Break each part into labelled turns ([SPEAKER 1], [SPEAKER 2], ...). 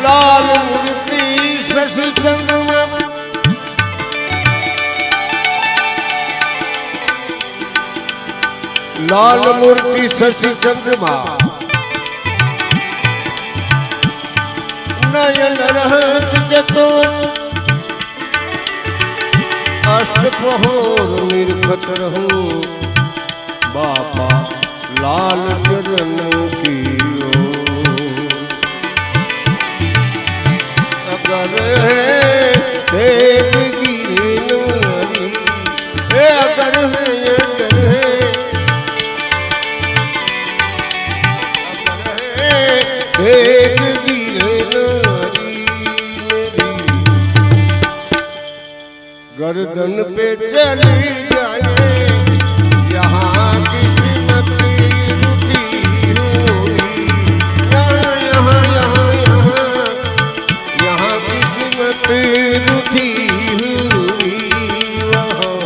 [SPEAKER 1] લાલ મૂર્તિ શશી ચંદ્રમાં લાલ મૂર્તિ શશી ચંદ્રમાં નયન રહત જતો अष्टपहोर निर्खत रहूं बापा लाल चरण की अगर है देवगी नारी अगर है देवगी नारी गर्दन पे चली जाए यहाँ किस्मत रूठी हुई यहाँ यहाँ यहाँ यहाँ यहाँ किस्मत रूठी हुई वहाँ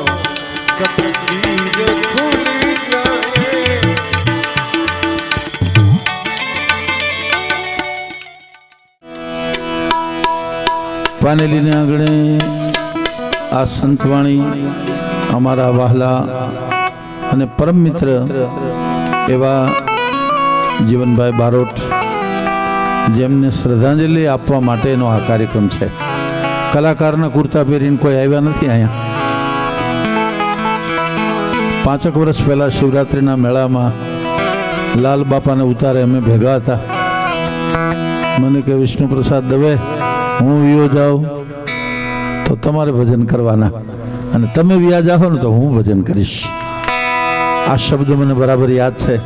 [SPEAKER 1] तकदीर खुल जाए।
[SPEAKER 2] पानेली ने आंगणे आ संतवाणी अमारा वहला અને પરમ મિત્ર એવા જીવનભાઈ બારોટ જેમને શ્રદ્ધાંજલિ આપવા માટેનો આ કાર્યક્રમ છે. કલાકારના કુર્તા પહેરીને કોઈ આવ્યા નથી અહીંયા. 5 વર્ષ પહેલા શિવરાત્રિના મેળામાં લાલ બાપાને ઉતારે અમે ભેગા હતા. મને કે વિષ્ણુપ્રસાદ દવે હું વિયો જાઉં તો તમારે ભજન કરવાના અને તમે વ્યા જાઓ ને તો હું ભજન કરીશ. આ શબ્દ મને બરાબર યાદ છે.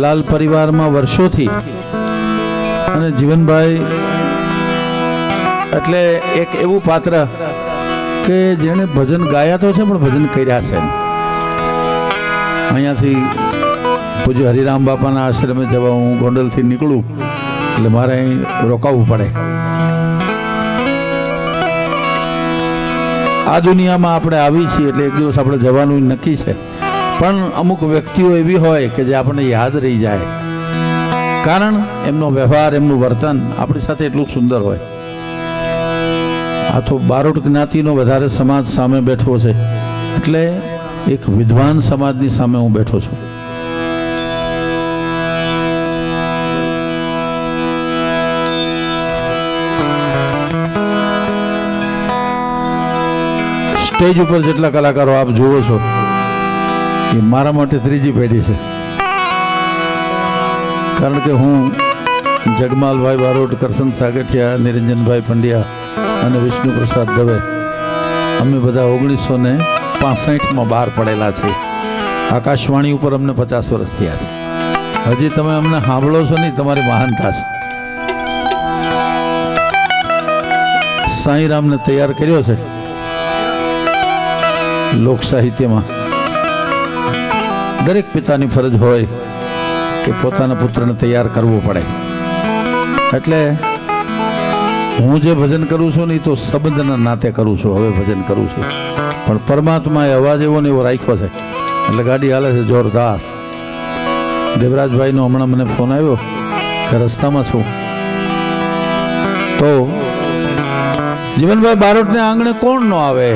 [SPEAKER 2] લાલ પરિવારમાં વર્ષોથી અને જીવનભાઈ એટલે એક એવું પાત્ર કે જેણે ભજન ગાયા તો છે પણ ભજન કર્યા છે. અહીંયાથી પૂજ્ય હરિરામ બાપાના આશ્રમે જવા હું ગોંડલથી નીકળું એટલે મારે અહીં રોકાવું પડે. આ દુનિયામાં આપણે આવી છીએ એટલે એક દિવસ આપણે જવાનું નક્કી છે, પણ અમુક વ્યક્તિઓ એવી હોય કે જે આપણને યાદ રહી જાય, કારણ એમનો વ્યવહાર એમનું વર્તન આપણી સાથે એટલું સુંદર હોય. આ તો બારોટ જ્ઞાતિનો વધારે સમાજ સામે બેઠો છે એટલે એક વિદ્વાન સમાજની સામે હું બેઠો છું. સ્ટેજ ઉપર જેટલા કલાકારો આપ જુઓ છો એ મારા માટે ત્રીજી પેઢી છે, કારણ કે હું જગમાલભાઈ બારોટ, કરશન સાગઠિયા, નિરંજનભાઈ પંડ્યા અને વિષ્ણુપ્રસાદ દવે અમે બધા 1965માં બહાર પડેલા છે. આકાશવાણી ઉપર અમને 50 વર્ષ થયા છે. હજી તમે અમને સાંભળો છો નહીં, તમારી મહાનતા છે. સાંઈરામને તૈયાર કર્યો છે લોક સાહિત્યમાં. દરેક પિતાની ફરજ હોય કે પોતાના પુત્રને તૈયાર કરવો પડે. એટલે હું જે ભજન કરું છું ને એ તો સંબંધના નાતે કરું છું. હવે ભજન કરું છું પણ પરમાત્માએ અવાજ એવો ને એવો રાખ્યો છે એટલે ગાડી હાલે છે જોરદાર. દેવરાજભાઈનો હમણાં મને ફોન આવ્યો કે રસ્તામાં છું, તો જીવનભાઈ બારોટને આંગણે કોણ ન આવે?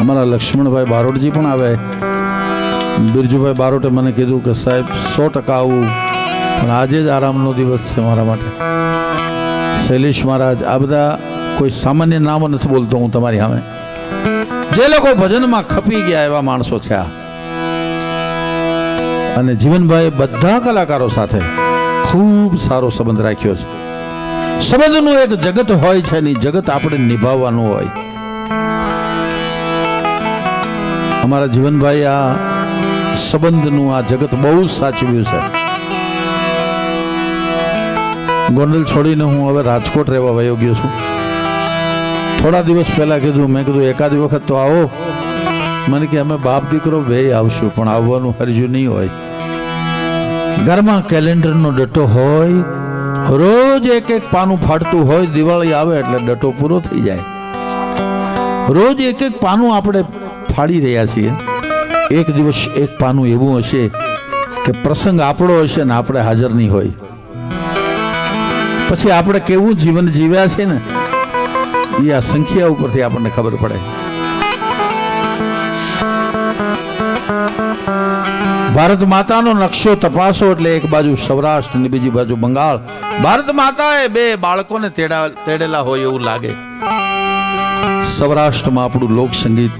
[SPEAKER 2] અમારા લક્ષ્મણભાઈ બારોટજી પણ આવે. બિરજુભાઈ બારોટે મને કીધું કે સાહેબ 100% આવું, પણ આજે જ આરામનો દિવસ છે મારા માટે. શૈલેષ મહારાજ, આ બધા કોઈ સામાન્ય નામ નથી બોલતો હું તમારી સામે. જે લોકો ભજનમાં ખપી ગયા એવા માણસો છે આ. અને જીવનભાઈ બધા કલાકારો સાથે ખૂબ સારો સંબંધ રાખ્યો છે. સંબંધનું એક જગત હોય છે ને જગત આપણે નિભાવવાનું હોય. અમારા જીવનભાઈ આ સંબંધનું આ જગત બહુ સાચવ્યું છે. ગોંડલ છોડીને હું હવે રાજકોટ રહેવા વયો ગયો છું. થોડા દિવસ પહેલા કીધું, મેં કીધું એકાદી વખત તો આવો. મને કે અમે બાપ દીકરો બે આવશું પણ આવવાનું હરજુ નહીં હોય. ઘરમાં કેલેન્ડરનો ડટો હોય, રોજ એક એક પાનું ફાટતું હોય. દિવાળી આવે એટલે ડટો પૂરો થઈ જાય. રોજ એક એક પાનું આપણે ફાડી રહ્યા છીએ. એક દિવસ એક પાનું એવું હશે કે પ્રસંગ આપણો હશે ને આપણે હાજર નહીં હોય. પછી આપણે કેવું જીવન જીવ્યા છે ને એ આ સંખ્યા ઉપરથી આપણને ખબર પડે. ભારત માતાનો નકશો તપાસો એટલે એક બાજુ સૌરાષ્ટ્ર અને બીજી બાજુ બંગાળ. ભારત માતાએ બે બાળકોને તેડેલા હોય એવું લાગે. સૌરાષ્ટ્રમાં આપણું લોક સંગીત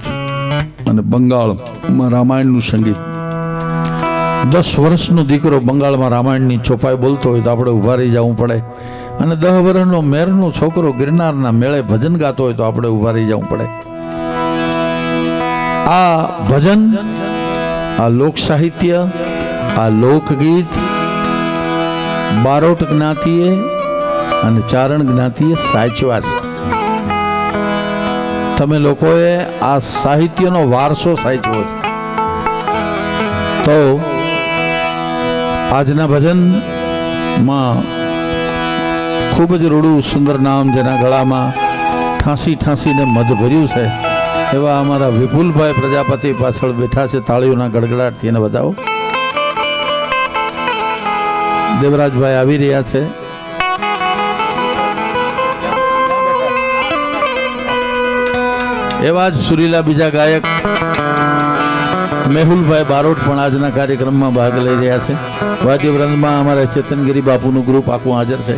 [SPEAKER 2] અને બંગાળમાં રામાયણનું સંગીત. 10 વર્ષનો દીકરો બંગાળમાં રામાયણની ચોપાઈ બોલતો હોય તો આપણે ઊભા રહી જવું પડે, અને 10 વર્ષનો મેરનો છોકરો ગિરનારના મેળે ભજન ગાતો હોય તો આપણે ઊભા રહી જવું પડે. આ ભજન, આ લોક સાહિત્ય, આ લોકગીત બારોટ જ્ઞાતિએ અને ચારણ જ્ઞાતિએ સાચવ્યા છે. તમે લોકોએ આ સાહિત્યનો વારસો સાચવ્યો છે. તો આજના ભજનમાં ખૂબ જ રૂડું સુંદર નામ, જેના ગળામાં ઠાંસી ઠાંસીને મધ ભર્યું છે, એવા અમારા વિપુલભાઈ પ્રજાપતિ પાછળ બેઠા છે. તાળીઓના ગડગડાટથી એને બતાવો. દેવરાજભાઈ આવી રહ્યા છે. એવા જ સુરીલા બીજા ગાયક મેહુલભાઈ બારોટ પણ આજના કાર્યક્રમમાં ભાગ લઈ રહ્યા છે. વાદ્યવૃંદમાં અમારા ચેતનગીરી બાપુનું ગ્રુપ આખું હાજર છે.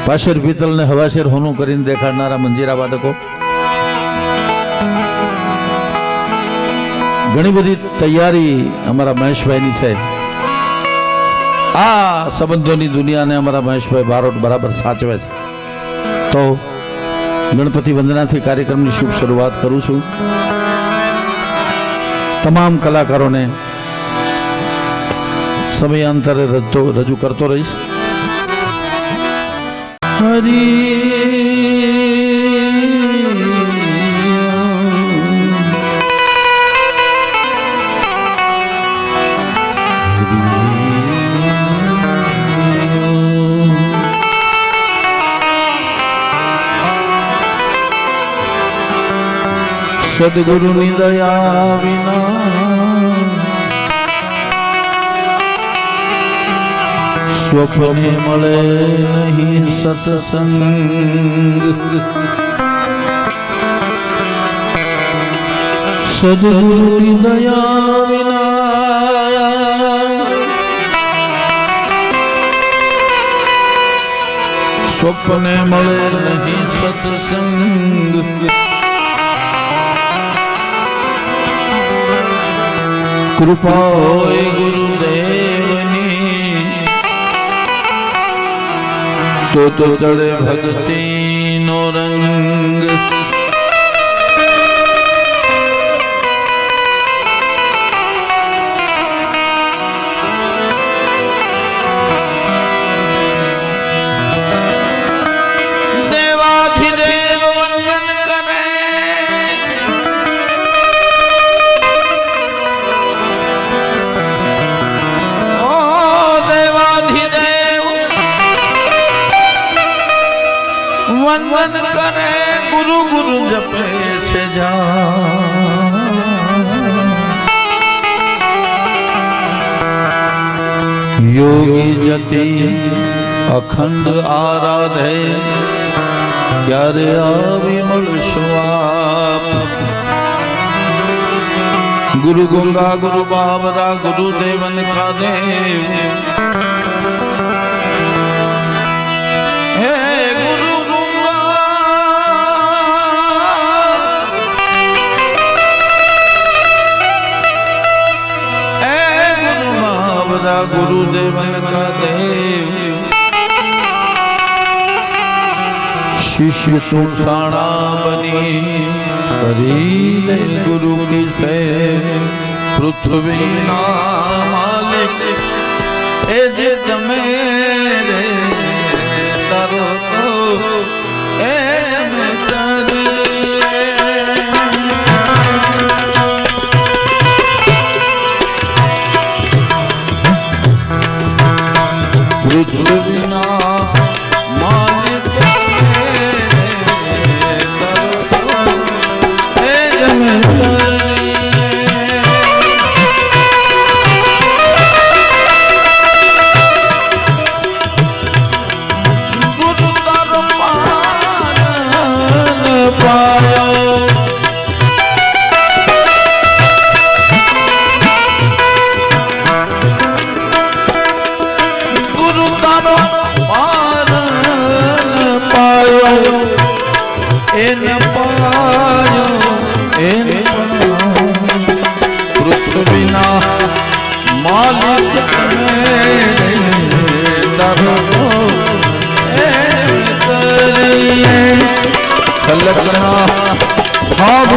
[SPEAKER 2] પાશેર પિત્તલને હવાશેર હોનું કરીને દેખાડનારા મંજીરા વાદકો. ઘણી બધી તૈયારી અમારા મહેશભાઈની છે. આ સંબંધોની દુનિયાને અમારા મહેશભાઈ બારોટ બરાબર સાચવે છે. તો ગણપતિ વંદનાથી કાર્યક્રમની શુભ શરૂઆત કરું છું. તમામ કલાકારોને સમયાંતરે રજૂ કરતો રહીશ. સદગુરુની દયા વિના સ્વપ્ને મળે નહીં સત્સંગ. સદગુરુની દયા વિના સ્વપ્ને મળે નહીં સત્સંગ. કૃપા હોય ગુરુદેવની તો ચડે ભક્તિનો રંગ. દેવાધિદેવ વંદન કરે, વંદન કરે, ગુરુ ગુરુ જપે છે જા. યોગી જતી અખંડ આરાધે, ક્યારે આવી મળશો આપ. ગુરુ ગંગા ગુરુ બાબરા ગુરુ દેવન કા દેવ. गुरुदेवन का देव शिष्य तू साणा बनी करी गुरु की से पृथ्वी ना मालिक ए जे तमे रे तारो तो ए में પૃથ્વીના માલિક એન પાયો એન પૃથ્વીના માલિક તમે ખલકના ભાવ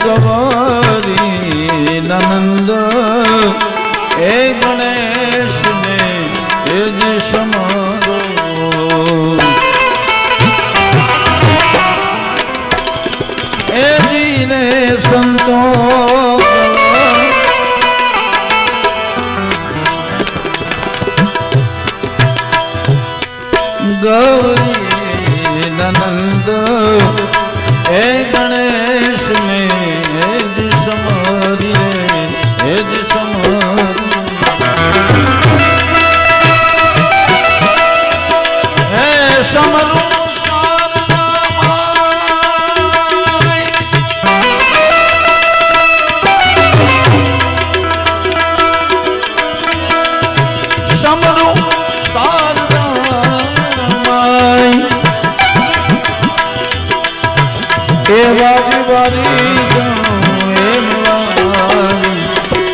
[SPEAKER 2] ગવારી નંદ એ ગણેશ ને એ જ સમારો એ જીને સંતો ગૌરી નંદ એ ગણેશ ને એ જ સમારી એ જ સમારી હે સમરૂ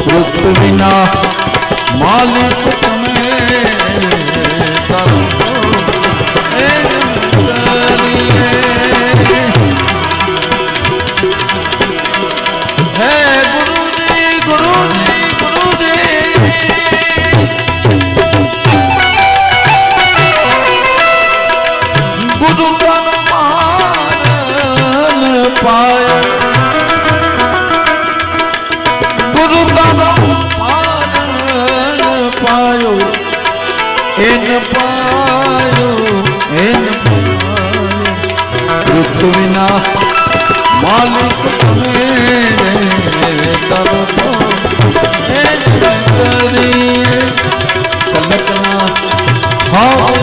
[SPEAKER 2] પૃથ્વીના માલિક તમે હે ગુરુજી ગુરુજી ગુરુજી ગુરુ પાય ગુરુ પાયો એન પાયો એન પૃથ્વીના માલિક તમે તરફો એ કરીએ કલકના હા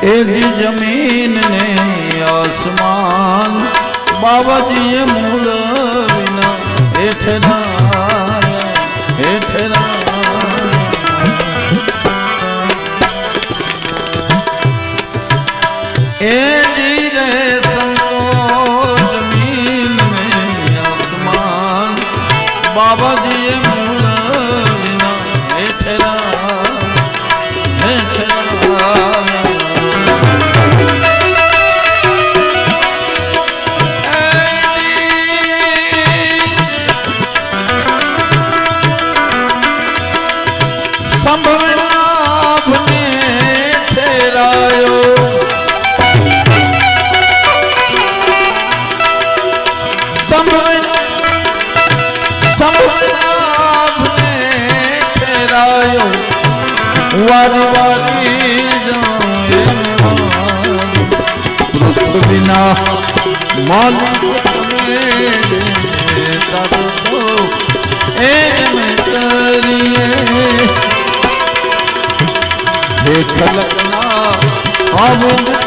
[SPEAKER 2] એ જી જમીન ને આસમાન બાબાજીએ મૂળ વિના હેઠ એ જી રે સંતો જમીન ને આસમાન બાબાજીએ મૂળ વિના હેઠ સંભવનાભને ઠેરાયો સંભવનાભને ઠેરાયો વારી વારી પૃથ્વીના માલિક ખલકના આબુદ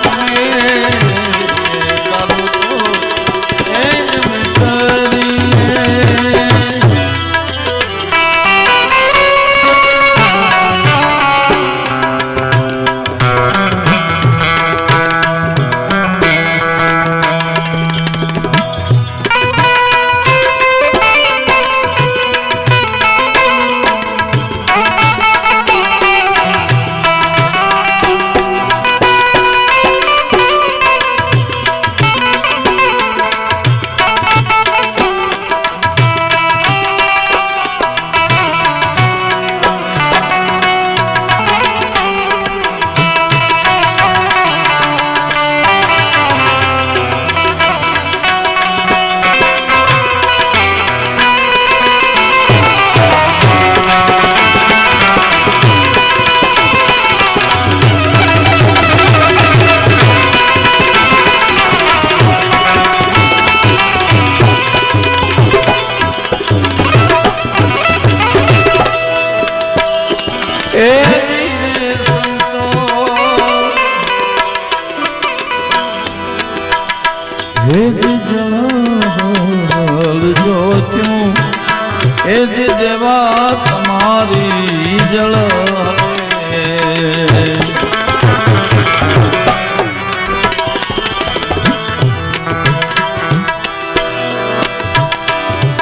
[SPEAKER 2] દેવા તમારી જળ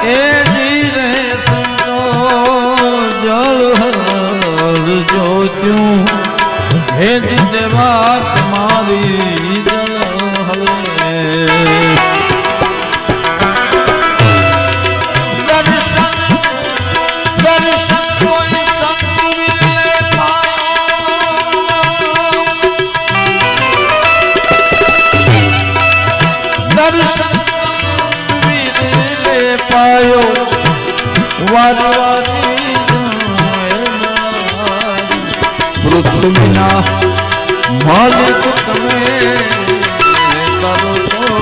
[SPEAKER 2] એ ધીરે સંતો જળ હલ જોત્યું હે દેવા તમારી જળ હલે પૃથ્વીના માલિક તમે કરો છો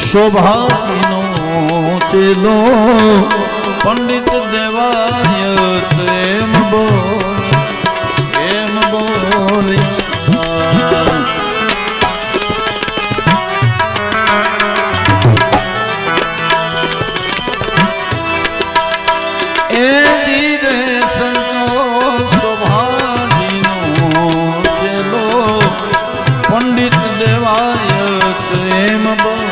[SPEAKER 2] શોભાનો ચેલો પંડિત દેવાયત એમ બોલ એ ધીરે સંતો શોભાજીનો ચેલો પંડિત દેવાયત એમ બોલ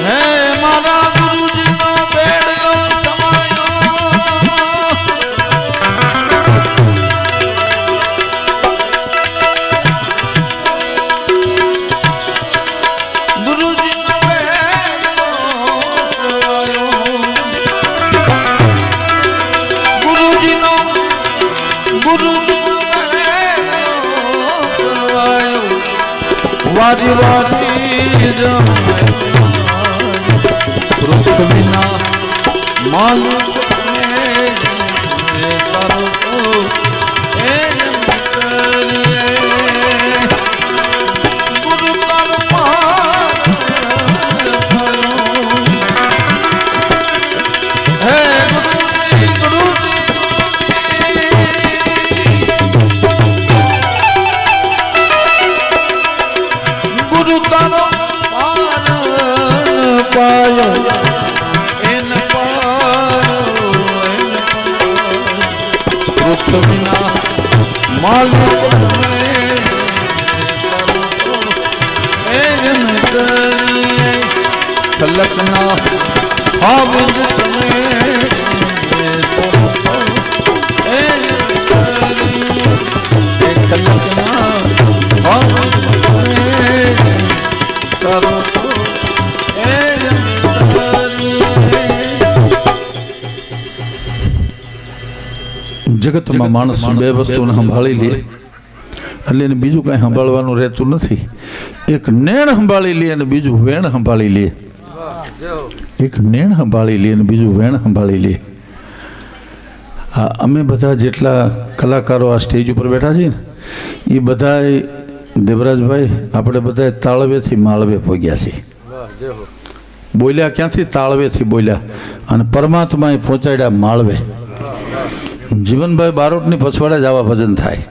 [SPEAKER 2] હે મારા ગુરુજીનો બેડલો સમાયો ગુરુજીનો બેડલો સમાયો ગુરુજીનો વારી વારી પૃથ્વીના માલિક પૃથ્વીના માલિક કલકના હાવિદ તમે કલકના હાવિદ કરો જગતમાં માણસ બે વસ્તુને સંભાળી લે એટલે એને બીજું કાંઈ સંભાળવાનું રહેતું નથી. એક નેણ સંભાળી લે અને બીજું વેણ સંભાળી લે. એક નેણ સંભાળી લે અને બીજું વેણ સંભાળી લે. અમે બધા જેટલા કલાકારો આ સ્ટેજ ઉપર બેઠા છીએ ને એ બધા દેવરાજભાઈ આપણે બધા તાળવેથી માળવે પહોંચ્યા છીએ. બોલ્યા ક્યાંથી? તાળવેથી બોલ્યા અને પરમાત્માએ પહોંચાડ્યા માળવે. જીવનભાઈ બારોટની પછવાડે જ આવા ભજન થાય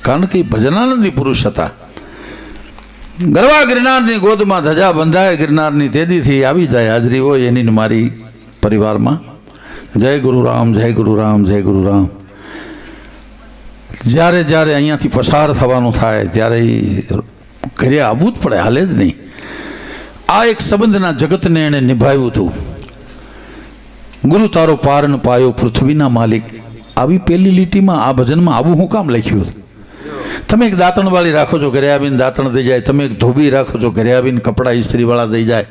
[SPEAKER 2] કારણ કે ભજનાનંદી પુરુષ હતા. ગરવા ગિરનારની ગોદમાં ધજા બંધાય ગિરનારની તેદીથી આવી જાય હાજરી હોય એની મારી પરિવારમાં. જય ગુરુ રામ, જય ગુરુ રામ, જય ગુરુ રામ. જ્યારે જ્યારે અહીંયાથી પસાર થવાનું થાય ત્યારે એ ઘરે આવવું જ પડે, હાલે જ નહીં. આ એક સંબંધના જગતને એણે નિભાવ્યું હતું. ગુરુ તારો પારન પાયો પૃથ્વીના માલિક. આવી પહેલી લીટીમાં આ ભજનમાં આવું હું કામ લખ્યું? તમે એક દાંતણવાળી રાખો છો, ઘરે આવીને દાંતણ દઈ જાય. તમે એક ધોબી રાખો છો, ઘરે આવીને કપડાં ઇસ્ત્રીવાળા દઈ જાય.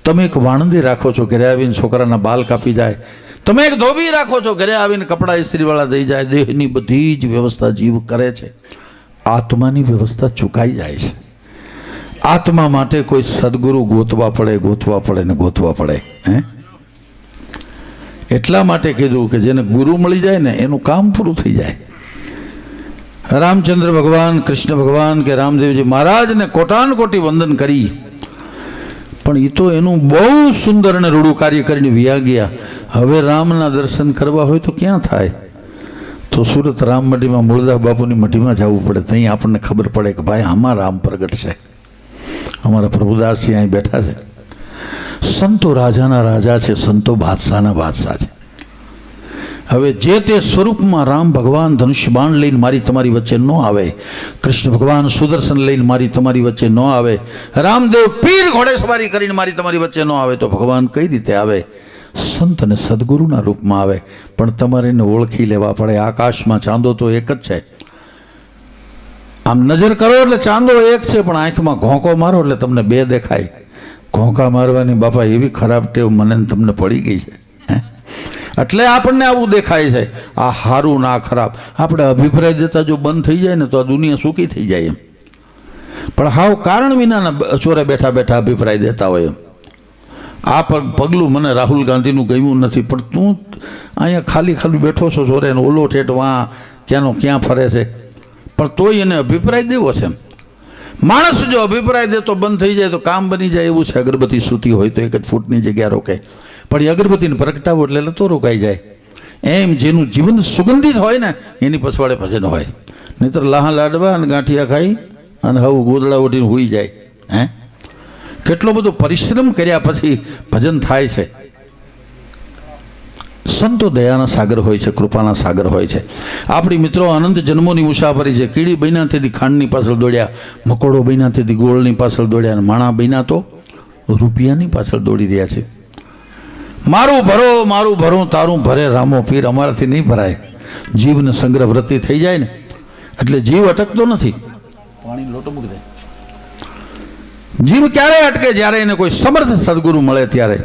[SPEAKER 2] તમે એક વાણંદી રાખો છો, ઘરે આવીને છોકરાના બાલ કાપી જાય. તમે એક ધોબી રાખો છો, ઘરે આવીને કપડાં ઇસ્ત્રીવાળા દઈ જાય. દેહની બધી જ વ્યવસ્થા જીવ કરે છે, આત્માની વ્યવસ્થા ચૂકાઈ જાય છે. આત્મા માટે કોઈ સદગુરુ ગોતવા પડે ને ગોતવા પડે. એટલા માટે કીધું કે જેને ગુરુ મળી જાય ને એનું કામ પૂરું થઈ જાય. રામચંદ્ર ભગવાન, કૃષ્ણ ભગવાન કે રામદેવજી મહારાજને કોટાન કોટી વંદન કરી, પણ એ તો એનું બહુ સુંદર અને રૂડું કાર્ય કરીને વ્યા ગયા. હવે રામના દર્શન કરવા હોય તો ક્યાં થાય? તો સુરત રામ મઢીમાં મૂળદાસ બાપુની મઢીમાં જવું પડે. ત્યાં આપણને ખબર પડે કે ભાઈ આમાં રામ પ્રગટ છે. અમારા પ્રભુદાસજી અહીં બેઠા છે. સંતો રાજાના રાજા છે, સંતો બાદશાહના બાદશાહ છે. હવે જે તે સ્વરૂપમાં રામ ભગવાન ધનુષ્ય બાણ લઈને મારી તમારી વચ્ચે ન આવે, કૃષ્ણ ભગવાન સુદર્શન લઈને મારી તમારી વચ્ચે ન આવે, રામદેવ પીર ઘોડે સવારી કરીને મારી તમારી વચ્ચે ન આવે તો ભગવાન કઈ રીતે આવે? સંત અને સદગુરુના રૂપમાં આવે. પણ તમારે એને ઓળખી લેવા પડે. આકાશમાં ચાંદો તો એક જ છે. આમ નજર કરો એટલે ચાંદો એક છે, પણ આંખમાં ઘોંકો મારો એટલે તમને બે દેખાય. ઘોંકા મારવાની બાપા એવી ખરાબ ટેવ મને તમને પડી ગઈ છે. એટલે આપણને આવું દેખાય છે, આ સારું ના ખરાબ. આપણે અભિપ્રાય દેતા જો બંધ થઈ જાય ને તો આ દુનિયા સુખી થઈ જાય એમ. પણ હાવ કારણ વિનાના ચોરે બેઠા બેઠા અભિપ્રાય દેતા હોય એમ. આ પગલું મને રાહુલ ગાંધીનું ગમ્યું નથી, પણ તું અહીંયા ખાલી બેઠો છો ચોરે, ઓલો ઠેઠ વાં ક્યાંનો ક્યાં ફરે છે, પણ તોય એને અભિપ્રાય દેવો છે. માણસ જો અભિપ્રાય દે તો બંધ થઈ જાય તો કામ બની જાય એવું છે. અગરબત્તી સૂતી હોય તો 1 જ ફૂટની જગ્યા રોકે, પણ એ અગરબત્તીને પ્રગટાવો એટલે તો રોકાઈ જાય. એમ જેનું જીવન સુગંધિત હોય ને એની પછવાડે ભજન હોય, નહીતર લાહા લાડવા અને ગાંઠિયા ખાઈ અને હવે ગોદડા ઉઠીને હોઈ જાય. હે, કેટલો બધો પરિશ્રમ કર્યા પછી ભજન થાય છે. સંતો દયાના સાગર હોય છે, કૃપાના સાગર હોય છે. આપણી મિત્રો અનંત જન્મોની મુસાફરી છે. કીડી બન્યાથી ખાંડની પાછળ દોડ્યા, મકોડો બન્યાથી ગોળની પાછળ દોડ્યા, અને માણા બન્યા તો રૂપિયાની પાછળ દોડી રહ્યા છે. મારું ભરો તારું ભરે રામો પીર, અમારાથી નહીં ભરાય. જીવને સંગ્રહ વૃત્તિ થઈ જાય ને એટલે જીવ અટકતો નથી. પાણી લોટો મૂકી દે. જીવ ક્યારે અટકે? જ્યારે એને કોઈ સમર્થ સદગુરુ મળે ત્યારે.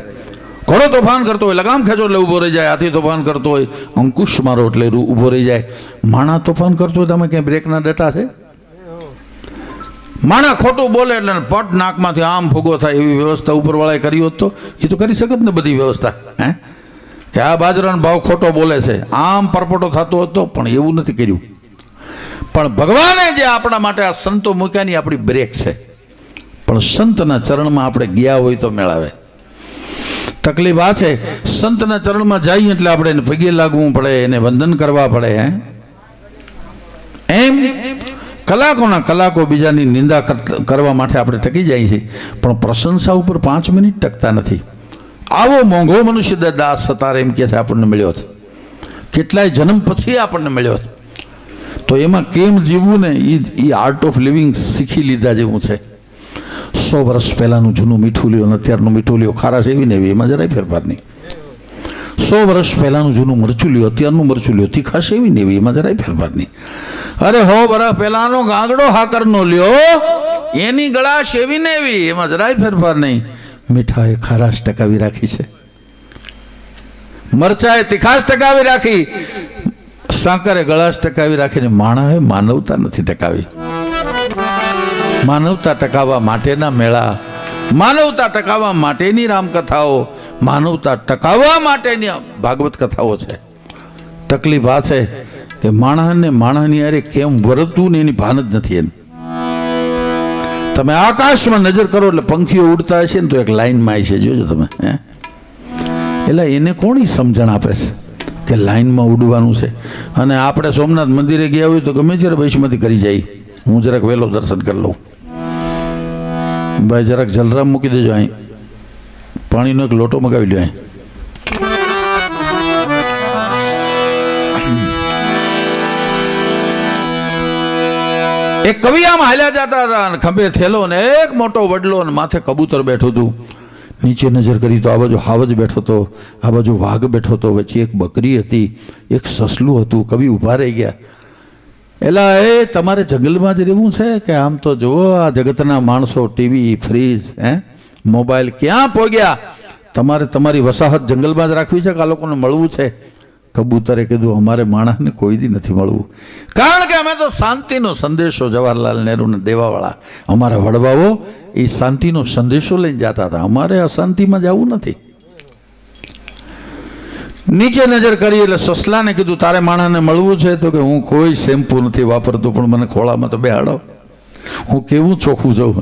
[SPEAKER 2] ઘોડો તોફાન કરતો હોય, લગામ ખેંચો એટલે ઊભો રહી જાય. હાથી તોફાન કરતો હોય, અંકુશ મારો એટલે ઊભો રહી જાય. માણા તોફાન કરતો હોય, તમે ક્યાંય બ્રેકના ડટા છે? માણા ખોટું બોલે એટલે પટ નાકમાંથી આમ ફૂગો થાય એવી વ્યવસ્થા ઉપરવાળાએ કરી હોત તો એ તો કરી શકત ને બધી વ્યવસ્થા. હે, કે આ બાજરાનો ભાવ ખોટો બોલે છે, આમ પરપોટો થતો હતો, પણ એવું નથી કર્યું. પણ ભગવાને જે આપણા માટે આ સંતો મૂક્યાની આપણી બ્રેક છે. પણ સંતના ચરણમાં આપણે ગયા હોય તો મેળાવે. તકલીફ આ છે, સંતના ચરણમાં જઈએ એટલે આપણે એને પગે લાગવું પડે, એને વંદન કરવા પડે. એમ કલાકોના કલાકો બીજાની નિંદા કરવા માટે આપણે ટકી જાય છે, પણ પ્રશંસા ઉપર 5 મિનિટ ટકતા નથી. આવો મોંઘો મનુષ્ય દાસ સતારે એમ કે છે આપણને મળ્યો છે, કેટલાય જન્મ પછી આપણને મળ્યો છે. તો એમાં કેમ જીવવું ને એ આર્ટ ઓફ લિવિંગ શીખી લીધા જેવું છે. 100 વર્ષ પહેલાંનું જૂનું મીઠું લ્યો અને અત્યારનું મીઠું લ્યો, ખારાશ એવી ને એવી, એમાં જરાય ફેરફાર નહીં. 100 વર્ષ પહેલાંનું જૂનું મરચું લ્યો, અત્યારનું મરચું લ્યો, તીખાશ એવી ને એવી, એમાં જરાય ફેરફાર નહીં. અરે 100 વર્ષ પહેલાંનો ગાંગડો હાકરનો લ્યો, એની ગળાશ એવી ને એવી, એમાં જરાય ફેરફાર નહીં. મીઠાએ ખારાશ ટકાવી રાખી છે, મરચાએ તીખાશ ટકાવી રાખી, સાકરે ગળાશ ટકાવી રાખીને માણાએ માનવતા નથી ટકાવી. માનવતા ટકાવવા માટેના મેળા, માનવતા ટકાવવા માટેની રામકથાઓ, માનવતા ટકાવવા માટેની ભાગવત કથાઓ છે. તકલીફ આ છે કે માણસને માણસની અરે કેમ વર્તવું ને એની ભાન જ નથી. એમ તમે આકાશમાં નજર કરો એટલે પંખીઓ ઉડતા હશે ને તો એક લાઈનમાં આવી છે, જોજો તમે. એટલે એને કોની સમજણ આપે છે કે લાઈનમાં ઉડવાનું છે? અને આપણે સોમનાથ મંદિરે ગયા હોય તો ગમે ત્યારે વૈષ્ણવથી કરી જાય. હું જરાક વહેલો દર્શન કરી લઉં. ભાઈ જરાક જલરામ મૂકી દેજો, અહીં પાણીનો એક લોટો મગાવી લ્યો. અહીં એક કવિ આમ હાલ્યા જતા હતા અને ખંભે થેલો ને એક મોટો વડલો અને માથે કબૂતર બેઠું હતું. નીચે નજર કરી તો આ બાજુ હાવજ બેઠો હતો, આ બાજુ વાઘ બેઠો હતો, વચ્ચે એક બકરી હતી, એક સસલું હતું. કવિ ઊભા રહી ગયા. એલા એ તમારે જંગલમાં જ રહેવું છે કે આમ તો જુઓ આ જગતના માણસો ટીવી, ફ્રીજ, મોબાઈલ ક્યાં પહોંચ્યા? તમારે તમારી વસાહત જંગલમાં જ રાખવી છે કે આ લોકોને મળવું છે? કબૂતરે કીધું અમારે માણસને કોઈ દી નથી મળવું, કારણ કે અમે તો શાંતિનો સંદેશો, જવાહરલાલ નહેરુને દેવાવાળા અમારા વડવાઓ એ શાંતિનો સંદેશો લઈને જતા હતા, અમારે અશાંતિમાં જવું નથી. નીચે નજર કરી એટલે સસલાને કીધું તારે માણસને મળવું છે? તો કે હું કોઈ શેમ્પુ નથી વાપરતો, પણ મને ખોળામાં તો બેહાડો, હું કેવું ચોખ્ખું છું.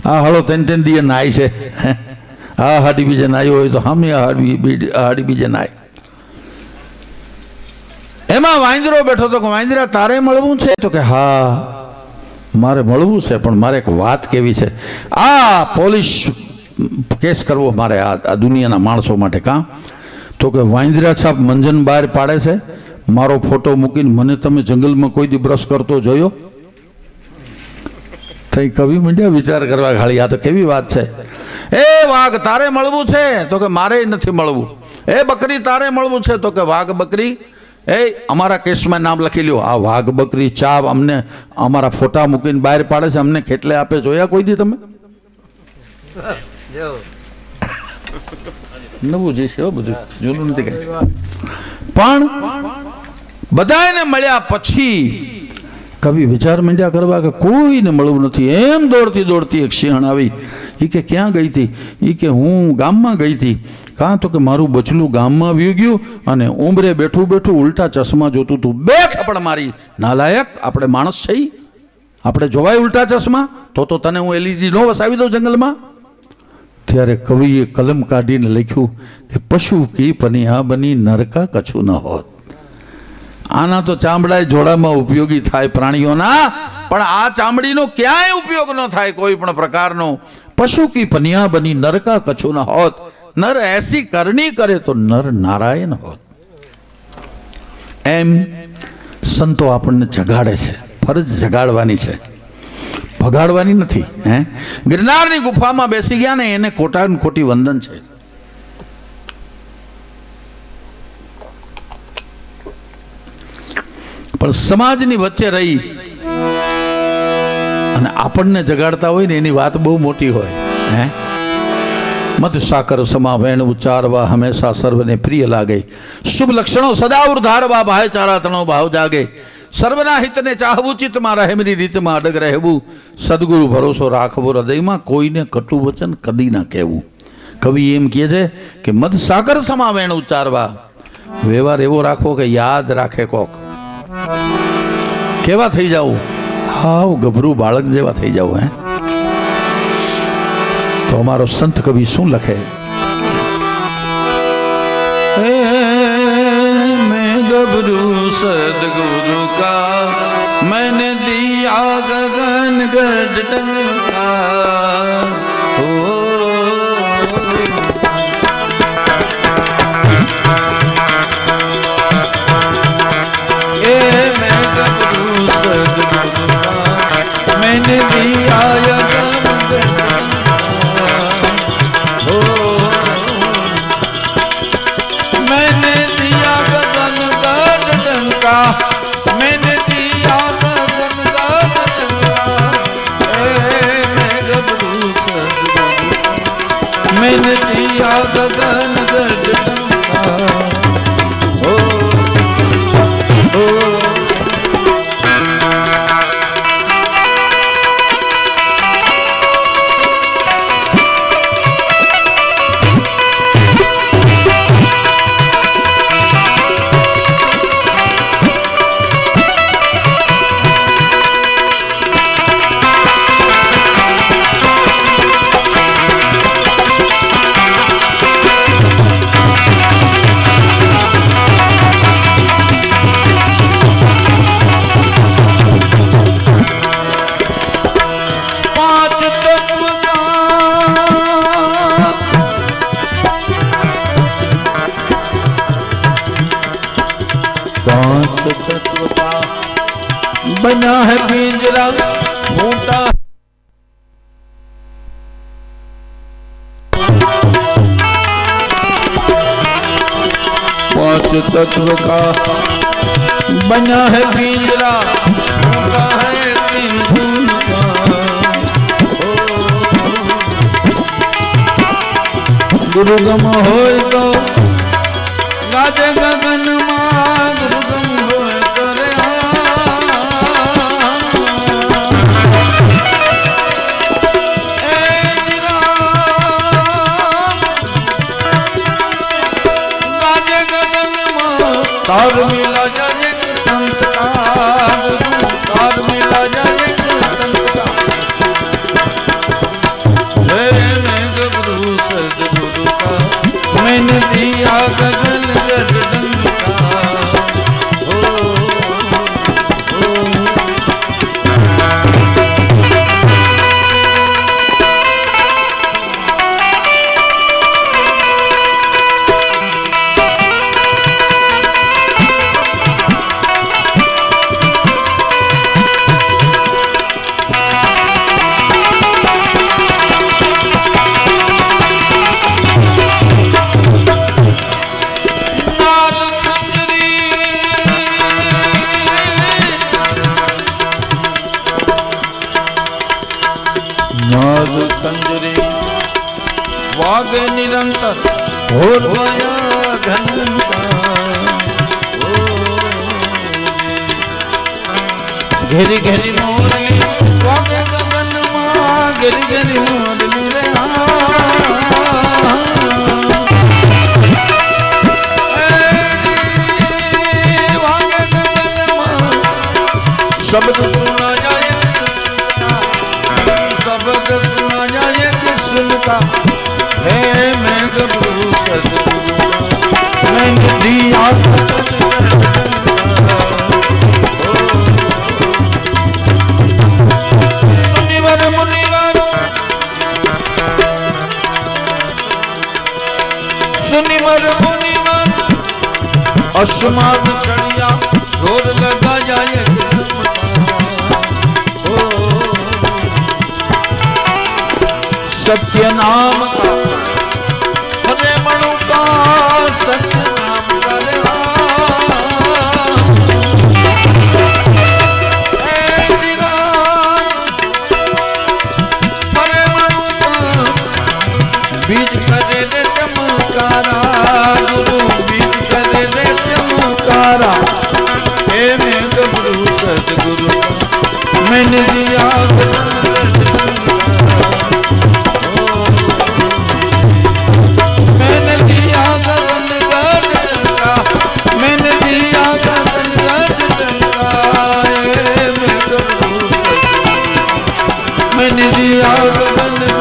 [SPEAKER 2] આ હળો તેન દીએ નાય છે, આ હાડી બીજે નાયો હોય તો હામી હાડી બીજે નાય. એમાં વાંદરો બેઠો તો કે વાંદરા તારે મળવું છે? તો કે હા મારે મળવું છે, પણ મારે એક વાત કેવી છે. આ પોલીસ કેસ કરવો મારે આ દુનિયાના માણસો માટે. કાં? તો કે વાંદરા છાપ મંજન બહાર પાડે છે, મારો ફોટો મૂકીને મને તમે જંગલમાં કોઈ દી બ્રશ કરતો જોયો? થઈ કવિ મંડ્યા વિચાર કરવા, ખાલી આ તો કેવી વાત છે. એ વાઘ તારે મળવું છે? તો કે મારે નથી મળવું. એ બકરી તારે મળવું છે? તો કે વાઘ બકરી એ અમારા કેસમાં નામ લખી લ્યો. આ વાઘ બકરી ચાપ અમને અમારા ફોટા મૂકીને બહાર પાડે છે, અમને કેટલે આપે જોયા કોઈ દી તમે? નવું જઈશે બધું, જોયું નથી કઈ. પણ બધાને મળ્યા પછી કવિ વિચાર માંડ્યા કરવા કે કોઈને મળવું નથી. એમ દોડતી દોડતી એક સિંહણ આવી. એ કે ક્યાં ગઈ હતી? એ કે હું ગામમાં ગઈ હતી. કાં તો કે મારું બચલું ગામમાં આવી ગયું અને ઉંબરે બેઠું બેઠું ઉલટા ચશ્મા જોતું તું. 2 થપ્પડ મારી. નાલાયક, આપણે માણસ છે, આપણે જોવાય ઉલટા ચશ્મા? તો તને હું એલઈડી નો વસાવી દઉં જંગલમાં. ત્યારે કવિએ કલમ કાઢીને લખ્યું કે પશુ કી પનિયા બની નરકા કછું ન હોત. આના તો ચામડા જોડામાં ઉપયોગી થાય પ્રાણીઓના, પણ આ ચામડીનો ક્યાંય ઉપયોગ ન થાય કોઈ પણ પ્રકારનો. પશુ કી પનિયા બની નરકા કછું ન હોત. નર એસી કરણી કરે તો નર નારાયણ હોત. એમ સંતો આપણને જગાડે છે. ફરજ જગાડવાની છે, ભગાડવાની નથી. ગિરનારની ગુફામાં બેસી ગયા ને એને કોટાન કોટી વંદન છે. પણ સમાજની વચ્ચે રહી અને આપણને જગાડતા હોય ને એની વાત બહુ મોટી હોય. મધ સાકર સમા વેણ ઉચ્ચારવા હંમેશા સર્વને પ્રિય લાગે. શુભ લક્ષણો સદા ઉર્ધારવા ભાઈચારા તણો ભાવ જાગે. સર્વના હિતને ચાહવું ચિત્તમાં રહેમની રીતમાં અડગ રહેવું. સદગુરુ ભરોસો રાખવો હૃદયમાં, કોઈને કટુ વચન કદી ના કહેવું. કવિ એમ કહે છે કે મધ સાકર સમા વેણ ઉચ્ચારવા. વ્યવહાર એવો રાખવો કે યાદ રાખે કોક. કેવા થઈ જાવ? હાવ ગભરું બાળક જેવા થઈ જાવ. તો અમારો સંત કવિ શું લખે? मैं गबरू सदगुरु का मैंने दिया गगन गढ़ डंका हो. मैं गबरू सदगुरु का मैंने दिया गगन मैंने दिया गगन गढ़ मैं गबरू सदगुरु मैंने दिया गगन गढ़ हो. बना है पिंजरा फूटा पांच तत्व का बना है पिंजरा फूटा है तीन का. गुरुगम होय तो गाजे गगन मां गुरुगम होय करे तार मिला जाने संत का तार मिला जाने संत का. मैं गबरू सदगुरु का मैंने दिया गगन गढ़ डंका हो. वाग निरंतर घोर माया घन ઘેરી ઘેરી મોરલી વાગે ગગનમાં ઘેરી ઘેરી મોરલી રે વાગે ગગનમાં શબ્દ સુના જાય शब्द सुना जाए कि सुनता है मैं गबरू सदगुरु मैंने दिया सुनिवर मुनिवर सुनिवर मुनिवर अस्माद चढ़िया जोर लगा जाए सत्य नाम का हरे मणु का सत्य नाम का हरे मणु का बीज करे रे चमकारा गुरु बीज करे रे चमकारा हे मैं गबरू सतगुरु मैंने दिया मैंने दिया गगन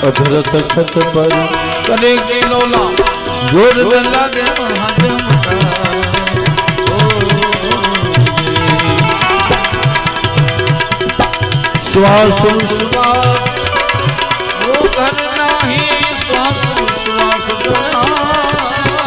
[SPEAKER 2] अधर तखत पर करेगी लोला जोर लगे महाजम श्वास श्वास वो घर नाही श्वास श्वास जना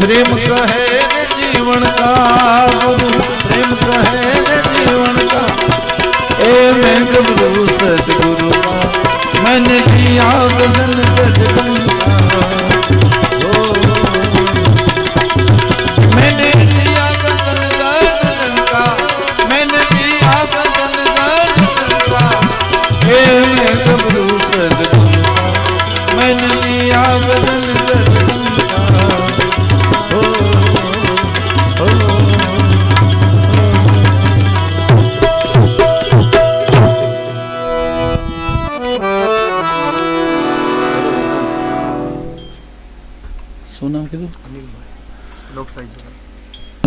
[SPEAKER 2] प्रेम कहे रे जीवन का गुरु प्रेम कहे रे जीवन का ए मैं गबरू सतगुरु का मैंने दिया गगन गगन मैंने दिया गगन गगन का मैंने दिया गगन गगन का ए मैं गबरू सतगुरु का मैंने दिया गगन गगन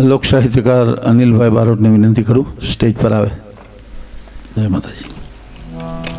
[SPEAKER 2] लोक साहित्यकार अनिल भाई बारोट ने विनंती करूँ स्टेज पर आवे। जय माता जी।